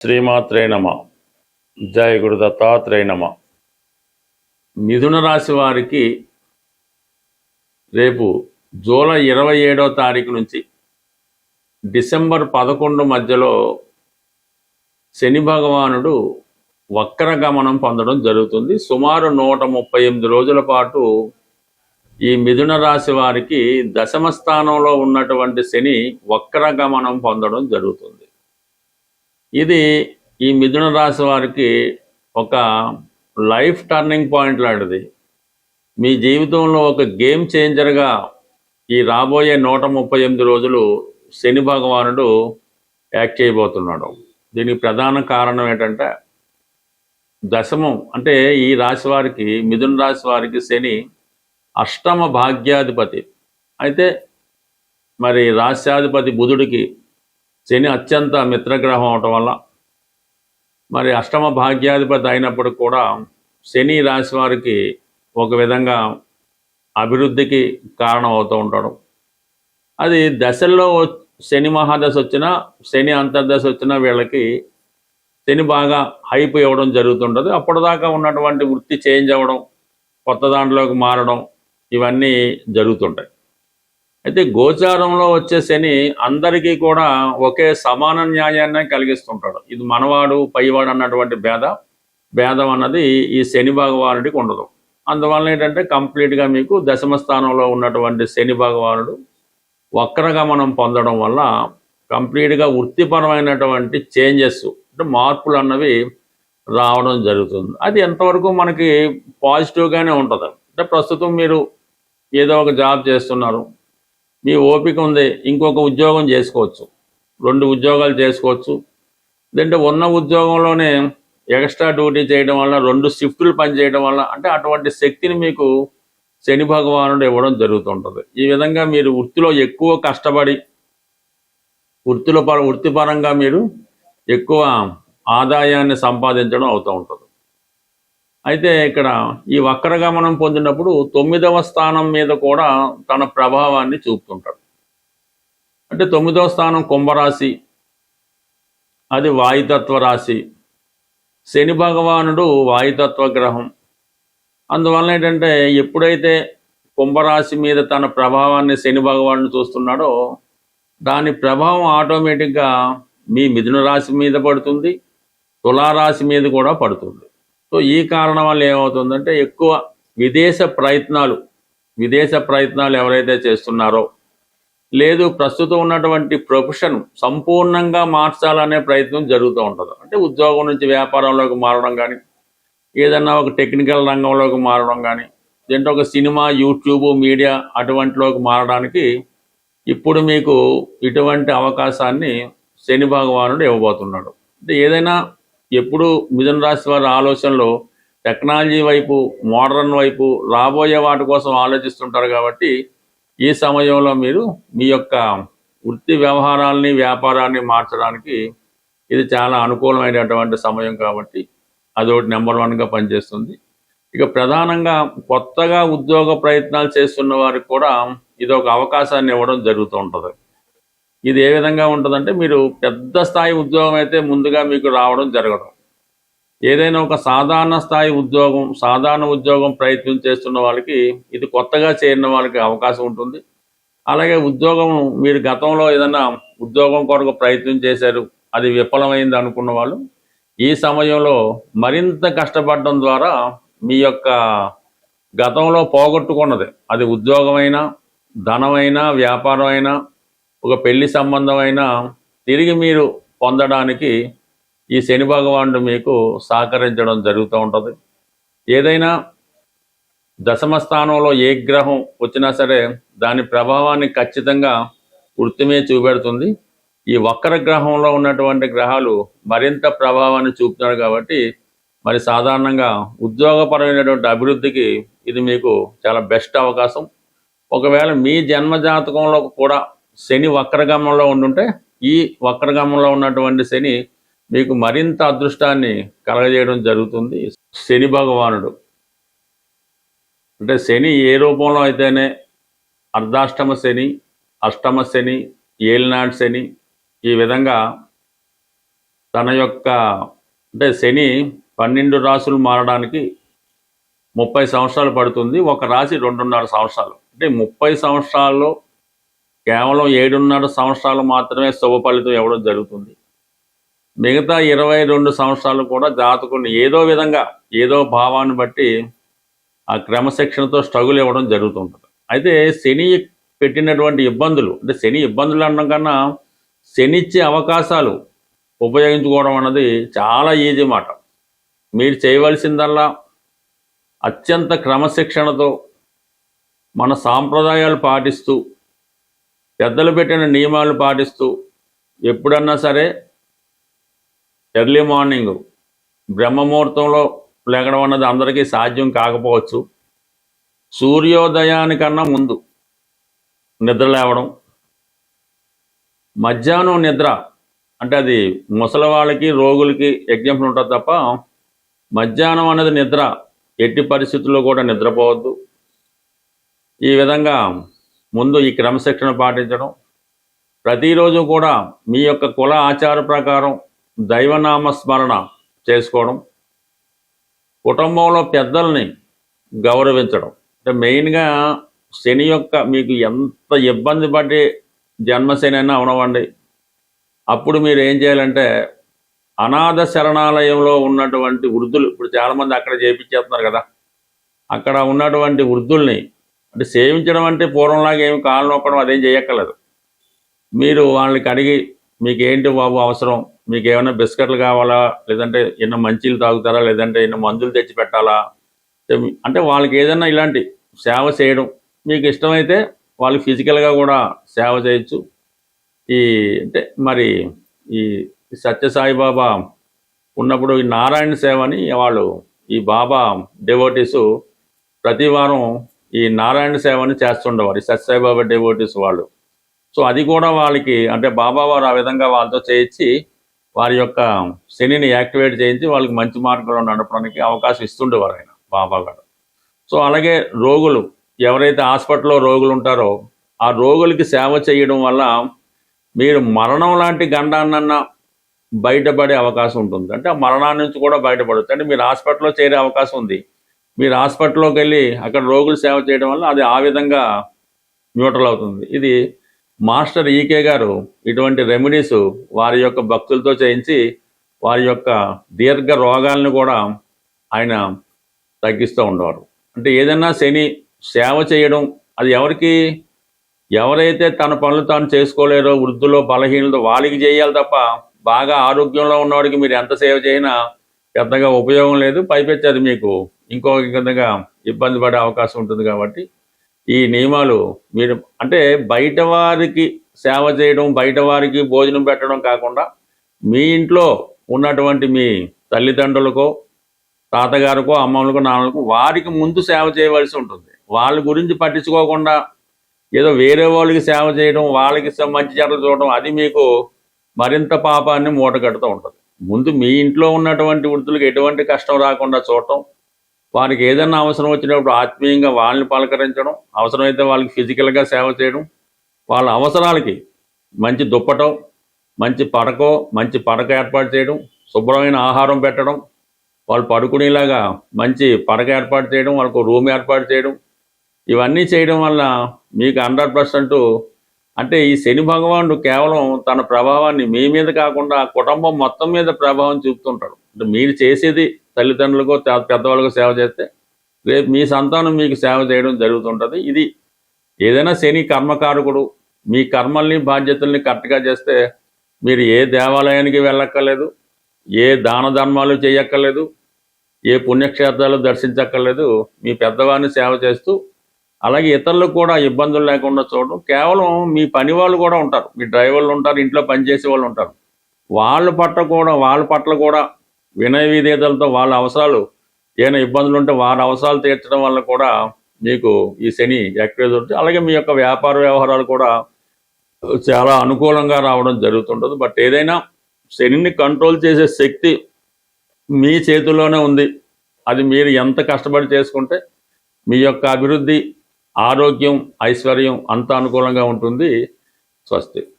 శ్రీమాత్రే నమ. జయ గురు దత్తాత్రేయ నమ. మిథున రాశి వారికి రేపు జూలై 27వ తారీఖు నుంచి డిసెంబర్ 11 మధ్యలో శని భగవానుడు వక్రగమనం పొందడం జరుగుతుంది. సుమారు 138 రోజుల పాటు ఈ మిథున రాశి వారికి దశమ స్థానంలో ఉన్నటువంటి శని వక్రగమనం పొందడం జరుగుతుంది. ఇది ఈ మిథున రాశి వారికి ఒక లైఫ్ టర్నింగ్ పాయింట్ లాంటిది. మీ జీవితంలో ఒక గేమ్ చేంజర్గా ఈ రాబోయే 138 రోజులు శని భగవానుడు యాక్ట్ చేయబోతున్నాడు. దీనికి ప్రధాన కారణం ఏంటంటే దశమం అంటే ఈ రాశి వారికి, మిథున రాశి వారికి శని అష్టమ భాగ్యాధిపతి. అయితే మరి రాశ్యాధిపతి బుధుడికి శని అత్యంత మిత్రగ్రహం అవటం వల్ల మరి అష్టమ భాగ్యాధిపతి అయినప్పుడు కూడా శని రాశి వారికి ఒక విధంగా అభివృద్ధికి కారణం అవుతూ ఉంటాడు. అది దశల్లో శని మహాదశ వచ్చినా, శని అంతర్దశ వచ్చినా వీళ్ళకి శని బాగా హైప్ ఇవ్వడం జరుగుతుంటుంది. అప్పటిదాకా ఉన్నటువంటి వృత్తి చేంజ్ అవ్వడం, కొత్త దాంట్లోకి మారడం ఇవన్నీ జరుగుతుంటాయి. అయితే గోచారంలో వచ్చే శని అందరికీ కూడా ఒకే సమాన న్యాయాన్ని కలిగిస్తుంటాడు. ఇది మనవాడు పైవాడు అన్నటువంటి భేదం అన్నది ఈ శని భగవానుడికి ఉండదు. అందువల్ల ఏంటంటే కంప్లీట్గా మీకు దశమ స్థానంలో ఉన్నటువంటి శని భగవానుడు వక్రగమనం పొందడం వల్ల కంప్లీట్గా వృత్తిపరమైనటువంటి చేంజెస్ అంటే మార్పులు అన్నవి రావడం జరుగుతుంది. అది ఎంతవరకు మనకి పాజిటివ్గానే ఉంటుంది. అంటే ప్రస్తుతం మీరు ఏదో ఒక జాబ్ చేస్తున్నారు, మీ ఓపిక ఉంది, ఇంకొక ఉద్యోగం చేసుకోవచ్చు, 2 ఉద్యోగాలు చేసుకోవచ్చు. లేదంటే ఉన్న ఉద్యోగంలోనే ఎక్స్ట్రా డ్యూటీ చేయడం వల్ల 2 షిఫ్టులు పనిచేయడం వల్ల అంటే అటువంటి శక్తిని మీకు శని భగవానుడు ఇవ్వడం జరుగుతుంటుంది. ఈ విధంగా మీరు వృత్తిలో ఎక్కువ కష్టపడి వృత్తిపరంగా మీరు ఎక్కువ ఆదాయాన్ని సంపాదించడం అవుతూ ఉంటుంది. అయితే ఇక్కడ ఈ వక్రగమనం పొందినప్పుడు 9వ స్థానం మీద కూడా తన ప్రభావాన్ని చూపుతుంటాడు. అంటే 9వ స్థానం కుంభరాశి, అది వాయుతత్వ రాశి. శని భగవానుడు వాయుతత్వ గ్రహం. అందువల్ల ఏంటంటే ఎప్పుడైతే కుంభరాశి మీద తన ప్రభావాన్ని శని భగవానుడు చూస్తున్నాడో దాని ప్రభావం ఆటోమేటిక్గా మీ మిథున రాశి మీద పడుతుంది, తులారాశి మీద కూడా పడుతుంది. సో ఈ కారణం వల్ల ఏమవుతుందంటే ఎక్కువ విదేశ ప్రయత్నాలు ఎవరైతే చేస్తున్నారో, లేదు ప్రస్తుతం ఉన్నటువంటి ప్రొఫెషన్ సంపూర్ణంగా మార్చాలనే ప్రయత్నం జరుగుతూ ఉంటుంది. అంటే ఉద్యోగం నుంచి వ్యాపారంలోకి మారడం కానీ, ఏదన్నా ఒక టెక్నికల్ రంగంలోకి మారడం కానీ, దీంట్లో ఒక సినిమా, యూట్యూబ్, మీడియా అటువంటిలోకి మారడానికి ఇప్పుడు మీకు ఇటువంటి అవకాశాన్ని శని భగవానుడు ఇవ్వబోతున్నాడు. అంటే ఏదైనా ఎప్పుడు మిథున రాశి వారి ఆలోచనలో టెక్నాలజీ వైపు, మోడర్న్ వైపు, రాబోయే వాటి కోసం ఆలోచిస్తుంటారు. కాబట్టి ఈ సమయంలో మీరు మీ యొక్క వృత్తి వ్యవహారాలని, వ్యాపారాన్ని మార్చడానికి ఇది చాలా అనుకూలమైనటువంటి సమయం. కాబట్టి అదొకటి నెంబర్ 1గా పనిచేస్తుంది. ఇక ప్రధానంగా కొత్తగా ఉద్యోగ ప్రయత్నాలు చేస్తున్న వారికి కూడా ఇది ఒక అవకాశాన్ని ఇవ్వడం జరుగుతూ ఉంటుంది. ఇది ఏ విధంగా ఉంటుందంటే మీరు పెద్ద స్థాయి ఉద్యోగం అయితే ముందుగా మీకు రావడం జరగడం, ఏదైనా ఒక సాధారణ ఉద్యోగం ప్రయత్నం చేస్తున్న వాళ్ళకి ఇది కొత్తగా చేరిన వాళ్ళకి అవకాశం ఉంటుంది. అలాగే ఉద్యోగం మీరు గతంలో ఏదైనా ఉద్యోగం కొరకు ప్రయత్నం చేశారు, అది విఫలమైంది అనుకున్న వాళ్ళు ఈ సమయంలో మరింత కష్టపడడం ద్వారా మీ యొక్క గతంలో పోగొట్టుకున్నది, అది ఉద్యోగమైనా, ధనమైనా, వ్యాపారం అయినా, ఒక పెళ్లి సంబంధమైన తిరిగి మీరు పొందడానికి ఈ శని భగవానుడు మీకు సహకరించడం జరుగుతూ ఉంటుంది. ఏదైనా దశమ స్థానంలో ఏ గ్రహం వచ్చినా సరే దాని ప్రభావాన్ని ఖచ్చితంగా వృత్తి మీద చూపెడుతుంది. ఈ వక్ర గ్రహంలో ఉన్నటువంటి గ్రహాలు మరింత ప్రభావాన్ని చూపుతున్నారు. కాబట్టి మరి సాధారణంగా ఉద్యోగపరమైనటువంటి అభివృద్ధికి ఇది మీకు చాలా బెస్ట్ అవకాశం. ఒకవేళ మీ జన్మజాతకంలో కూడా శని వక్రగమనంలో ఉండుంటే ఈ వక్రగమనంలో ఉన్నటువంటి శని మీకు మరింత అదృష్టాన్ని కలగజేయడం జరుగుతుంది. శని భగవానుడు అంటే శని ఏ రూపంలో అయితేనే అర్ధాష్టమ శని, అష్టమ శని, ఏలినాటి శని, ఈ విధంగా తన యొక్క అంటే శని 12 రాసులు మారడానికి 30 సంవత్సరాలు పడుతుంది. ఒక రాశి 2.5 సంవత్సరాలు. అంటే 30 సంవత్సరాల్లో కేవలం 7.5 సంవత్సరాలు మాత్రమే శుభ ఫలితం ఇవ్వడం జరుగుతుంది. మిగతా 22 సంవత్సరాలు కూడా జాతకుని ఏదో విధంగా ఏదో భావాన్ని బట్టి ఆ క్రమశిక్షణతో స్ట్రగుల్ ఇవ్వడం జరుగుతుంటుంది. అయితే శని పెట్టినటువంటి ఇబ్బందులు, అంటే శని ఇబ్బందులు అనడం కన్నా శనిచ్చే అవకాశాలు ఉపయోగించుకోవడం అన్నది చాలా ఈజీ మాట. మీరు చేయవలసిందల్లా అత్యంత క్రమశిక్షణతో మన సాంప్రదాయాలు పాటిస్తూ, పెద్దలు పెట్టిన నియమాలు పాటిస్తూ, ఎప్పుడన్నా సరే ఎర్లీ మార్నింగ్ బ్రహ్మముహూర్తంలో లేగడం అన్నది అందరికీ సాధ్యం కాకపోవచ్చు. సూర్యోదయానికన్నా ముందు నిద్ర లేవడం, మధ్యాహ్నం నిద్ర అంటే అది ముసలి వాళ్ళకి రోగులకి ఎగ్జాంపుల్ ఉంటుంది తప్ప మధ్యాహ్నం అనేది నిద్ర ఎట్టి పరిస్థితుల్లో కూడా నిద్రపోవద్దు. ఈ విధంగా ముందు ఈ క్రమశిక్షణ పాటించడం, ప్రతిరోజు కూడా మీ యొక్క కుల ఆచార ప్రకారం దైవనామస్మరణ చేసుకోవడం, కుటుంబంలో పెద్దల్ని గౌరవించడం. అంటే మెయిన్గా శని యొక్క మీకు ఎంత ఇబ్బంది పడి జన్మశని అయినా అవనవండి, అప్పుడు మీరు ఏం చేయాలంటే అనాథ శరణాలయంలో ఉన్నటువంటి వృద్ధులు, ఇప్పుడు చాలామంది అక్కడ చేయించేస్తున్నారు కదా, అక్కడ ఉన్నటువంటి వృద్ధుల్ని అంటే సేవించడం అంటే పూర్వంలాగా ఏమి కాళ్ళు నొక్కడం అదేం చేయక్కర్లేదు. మీరు వాళ్ళకి అడిగి మీకు ఏంటి బాబు అవసరం, మీకు ఏమైనా బిస్కెట్లు కావాలా, లేదంటే ఎన్నో మంచీలు తాగుతారా, లేదంటే ఎన్నో మందులు తెచ్చి పెట్టాలా, అంటే వాళ్ళకి ఏదైనా ఇలాంటి సేవ చేయడం మీకు ఇష్టమైతే వాళ్ళు ఫిజికల్గా కూడా సేవ చేయొచ్చు. ఈ అంటే మరి ఈ సత్యసాయిబాబా ఉన్నప్పుడు ఈ నారాయణ సేవ అని వాళ్ళు ఈ బాబా డెవోటీసు ప్రతి వారం ఈ నారాయణ సేవని చేస్తుండేవారు, ఈ సత్యసాయిబాబా డెవోటీస్ వాళ్ళు. సో అది కూడా వాళ్ళకి అంటే బాబా వారు ఆ విధంగా వాళ్ళతో చేయించి వారి యొక్క శనిని యాక్టివేట్ చేయించి వాళ్ళకి మంచి మార్గంలో నడపడానికి అవకాశం ఇస్తుండేవారు ఆయన బాబా గారు. సో అలాగే రోగులు ఎవరైతే హాస్పిటల్లో రోగులు ఉంటారో ఆ రోగులకి సేవ చేయడం వల్ల మీరు మరణం లాంటి గండాన్నన్నా బయటపడే అవకాశం ఉంటుంది. అంటే ఆ మరణాన్ని నుంచి కూడా బయటపడవచ్చు. అంటే మీరు హాస్పిటల్లో చేరే అవకాశం ఉంది, మీరు హాస్పిటల్లోకి వెళ్ళి అక్కడ రోగులు సేవ చేయడం వల్ల అది ఆ విధంగా న్యూట్రల్ అవుతుంది. ఇది మాస్టర్ ఈకే గారు ఇటువంటి రెమెడీస్ వారి యొక్క భక్తులతో చేయించి వారి యొక్క దీర్ఘ రోగాలను కూడా ఆయన తగ్గిస్తూ ఉండేవారు. అంటే ఏదైనా శని సేవ చేయడం అది ఎవరైతే తన పనులు తాను చేసుకోలేరో వృద్ధులో బలహీనతో వాళ్ళకి చేయాలి తప్ప బాగా ఆరోగ్యంలో ఉన్నవాడికి మీరు ఎంత సేవ చేసినా పెద్దగా ఉపయోగం లేదు. పైపెచ్చి అది మీకు ఇంకో విధంగా ఇబ్బంది పడే అవకాశం ఉంటుంది. కాబట్టి ఈ నియమాలు మీరు అంటే బయట వారికి సేవ చేయడం, బయట వారికి భోజనం పెట్టడం కాకుండా మీ ఇంట్లో ఉన్నటువంటి మీ తల్లిదండ్రులకో తాతగారికో అమ్మమ్మలకో నాన్నలకో వారికి ముందు సేవ చేయవలసి ఉంటుంది. వాళ్ళ గురించి పట్టించుకోకుండా ఏదో వేరే వాళ్ళకి సేవ చేయడం, వాళ్ళకి మంచి చెడ్డలు చూడడం అది మీకు మరింత పాపాన్ని మూటగడుతూ ఉంటుంది. ముందు మీ ఇంట్లో ఉన్నటువంటి వృద్ధులకు ఎటువంటి కష్టం రాకుండా చూడటం, వారికి ఏదైనా అవసరం వచ్చినప్పుడు ఆత్మీయంగా వాళ్ళని పలకరించడం, అవసరమైతే వాళ్ళకి ఫిజికల్గా సేవ చేయడం, వాళ్ళ అవసరాలకి మంచి దుప్పటం, మంచి పడక ఏర్పాటు చేయడం, శుభ్రమైన ఆహారం పెట్టడం, వాళ్ళు పడుకునేలాగా మంచి పడక ఏర్పాటు చేయడం, వాళ్ళకు రూమ్ ఏర్పాటు చేయడం, ఇవన్నీ చేయడం వల్ల మీకు 100% అంటే ఈ శని భగవానుడు కేవలం తన ప్రభావాన్ని మీ మీద కాకుండా కుటుంబం మొత్తం మీద ప్రభావం చూపుతుంటాడు. అంటే మీరు చేసేది తల్లిదండ్రులకు పెద్దవాళ్ళకు సేవ చేస్తే రేపు మీ సంతానం మీకు సేవ చేయడం జరుగుతుంటుంది. ఇది ఏదైనా శని కర్మకారకుడు. మీ కర్మల్ని బాధ్యతల్ని కరెక్ట్గా చేస్తే మీరు ఏ దేవాలయానికి వెళ్ళక్కర్లేదు, ఏ దాన ధర్మాలు చేయక్కర్లేదు, ఏ పుణ్యక్షేత్రాలు దర్శించక్కర్లేదు. మీ పెద్దవారిని సేవ చేస్తూ అలాగే ఇతరులకు కూడా ఇబ్బందులు లేకుండా చూడడం. కేవలం మీ పని వాళ్ళు కూడా ఉంటారు, మీ డ్రైవర్లు ఉంటారు, ఇంట్లో పనిచేసే వాళ్ళు ఉంటారు, వాళ్ళ పట్ల కూడా వినయ విధేయతలతో వాళ్ళ అవసరాలు ఏమైనా ఇబ్బందులు ఉంటే వారి అవసరాలు తీర్చడం వల్ల కూడా మీకు ఈ శని యాక్టివేట్ అవుతుంది. అలాగే మీ యొక్క వ్యాపార వ్యవహారాలు కూడా చాలా అనుకూలంగా రావడం జరుగుతుంటుంది. బట్ ఏదైనా శనిని కంట్రోల్ చేసే శక్తి మీ చేతుల్లోనే ఉంది. అది మీరు ఎంత కష్టపడి చేసుకుంటే మీ యొక్క అభివృద్ధి, ఆరోగ్యం, ఐశ్వర్యం అంతా అనుకూలంగా ఉంటుంది. స్వస్తి.